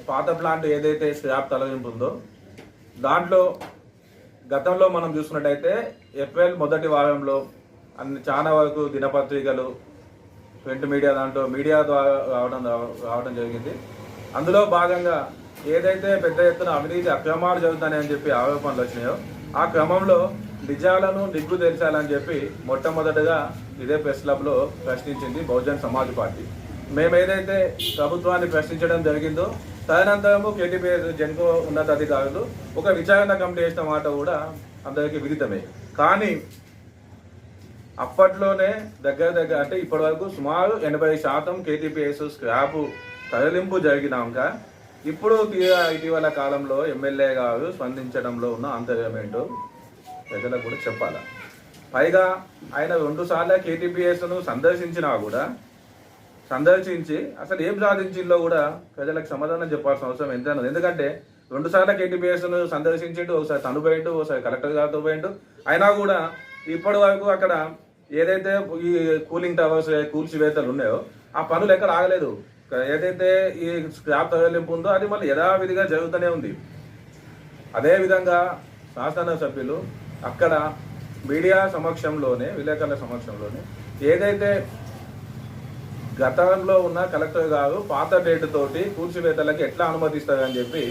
పాత ప్లాంట్ ఏదైతే స్క్రాప్ తొలగింపు ఉందో దాంట్లో గతంలో మనం చూసుకున్నట్టయితే ఏప్రిల్ మొదటి వారంలో చాలా వరకు దినపత్రికలు ప్రింట్ మీడియా దాంట్లో మీడియా ద్వారా రావడం జరిగింది. అందులో భాగంగా ఏదైతే పెద్ద ఎత్తున అవినీతి అక్రమాలు జరుగుతాయని చెప్పి ఆరోపణలు వచ్చినాయో ఆ క్రమంలో నిజాలను నిగ్గు తెల్చాలని చెప్పి మొట్టమొదటగా ఇదే ప్రెస్ క్లబ్లో ప్రశ్నించింది బహుజన్ సమాజ్ పార్టీ. మేము ఏదైతే ప్రభుత్వాన్ని ప్రశ్నించడం జరిగిందో తదనంతరము కేటీపీఎస్ జెన్కో ఉన్నతాధికారులు ఒక విచారణ కమిటీ వేసిన మాట కూడా అందరికీ విదితమే. కానీ అప్పట్లోనే దగ్గర అంటే ఇప్పటి వరకు సుమారు 80% కేటీపీఎస్ స్క్రాప్ తరలింపు జరిగినాక ఇప్పుడు ఇటీవల కాలంలో ఎమ్మెల్యే గారు స్పందించడంలో ఉన్న ఆంతర్యం ఏంటో ప్రజలకు కూడా చెప్పాలి. పైగా ఆయన 2 సార్లు కేటీపీఎస్ను సందర్శించి అసలు ఏం సాధించిందో కూడా ప్రజలకు సమాధానం చెప్పాల్సిన అవసరం ఎంతైనా. ఎందుకంటే 2 సార్లు కేటీపీఎస్ను సందర్శించిండు, ఒకసారి తను పోయిండు, ఒకసారి కలెక్టర్ గారితో పోయిండు. అయినా కూడా ఇప్పటి వరకు అక్కడ ఏదైతే ఈ కూలింగ్ టవర్స్ కూల్చివేతలు ఉన్నాయో ఆ పనులు ఎక్కడ ఆగలేదు. ఏదైతే ఈ స్క్రాప్ తరలింపు ఉందో అది మళ్ళీ యథావిధిగా జరుగుతూనే ఉంది. అదేవిధంగా శాసనసభ్యులు అక్కడ మీడియా సమక్షంలోనే విలేకరుల సమక్షంలోనే ఏదైతే గతంలో ఉన్న కలెక్టర్ గారు పాత డేట్ తోటి కూల్చివేతలకి ఎట్లా అనుమతిస్తారని చెప్పి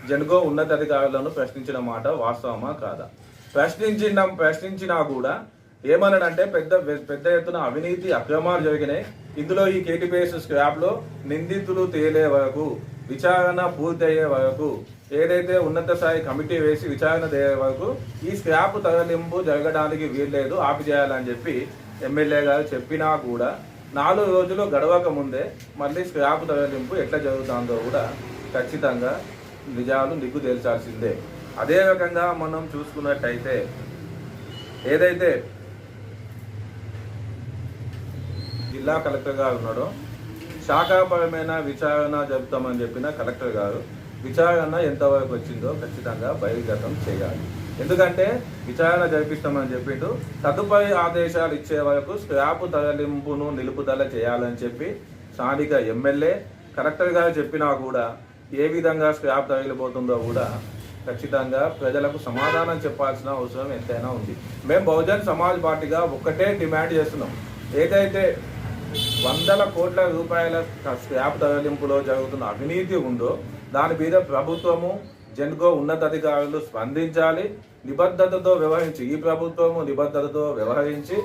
జెన్కో ఉన్నతాధికారులను ప్రశ్నించిన మాట వాస్తవమా కాదా? ప్రశ్నించినా కూడా ఏమన్నాడంటే పెద్ద ఎత్తున అవినీతి అక్రమాలు జరిగినాయి. ఇందులో ఈ కేటీపీఎస్ స్క్రాప్ లో నిందితులు తేలే వరకు విచారణ పూర్తయ్యే వరకు ఏదైతే ఉన్నత స్థాయి కమిటీ వేసి విచారణ చేసే వరకు ఈ స్క్రాప్ తరలింపు జరగడానికి వీల్లేదు, ఆపిచేయాలని చెప్పి ఎమ్మెల్యే గారు చెప్పినా కూడా 4 రోజులు గడవక ముందే మళ్ళీ స్క్రాప్ తరలింపు ఎట్లా జరుగుతుందో కూడా ఖచ్చితంగా నిజాలు నిగ్గు తేల్చాల్సిందే. అదే రకంగా మనం చూసుకున్నట్టయితే ఏదైతే జిల్లా కలెక్టర్ గారు ఉన్నాడో శాఖాపరమైన విచారణ జరుపుతామని చెప్పిన కలెక్టర్ గారు విచారణ ఎంతవరకు వచ్చిందో ఖచ్చితంగా బహిర్గతం చేయాలి. ఎందుకంటే విచారణ జరిపిస్తామని చెప్పిండు, తదుపరి ఆదేశాలు ఇచ్చే వరకు స్క్రాప్ తరలింపును నిలుపుదల చేయాలని చెప్పి స్థానిక ఎమ్మెల్యే కలెక్టర్ గారు చెప్పినా కూడా ఏ విధంగా స్క్రాప్ తరలిపోతుందో కూడా ఖచ్చితంగా ప్రజలకు సమాధానం చెప్పాల్సిన అవసరం ఎంతైనా ఉంది. మేము బహుజన్ సమాజ్ పార్టీగా ఒక్కటే డిమాండ్ చేస్తున్నాం. ఏదైతే 100 కోట్ల రూపాయల స్క్రాప్ తరలింపులో జరుగుతున్న అవినీతి ఉందో దాని మీద ప్రభుత్వము జెన్కో ఉన్నతాధికారులు స్పందించాలి, నిబద్ధతతో వ్యవహరించి ఈ ప్రభుత్వము నిబద్ధతతో వ్యవహరించి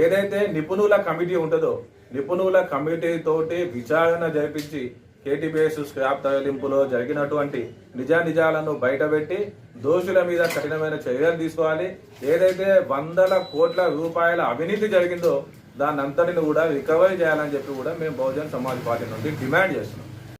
ఏదైతే నిపుణుల కమిటీ ఉంటుందో నిపుణుల కమిటీ తోటి విచారణ జరిపించి కేటీపీఎస్ స్క్రాప్ తరలింపులో జరిగినటువంటి నిజాలను బయటపెట్టి దోషుల మీద కఠినమైన చర్యలు తీసుకోవాలి. ఏదైతే 100 కోట్ల రూపాయల అవినీతి జరిగిందో దాన్ని అంతటిని కూడా రికవరీ చేయాలని చెప్పి కూడా మేము బహుజన్ సమాజ్ పార్టీ నుండి డిమాండ్ చేస్తున్నాం.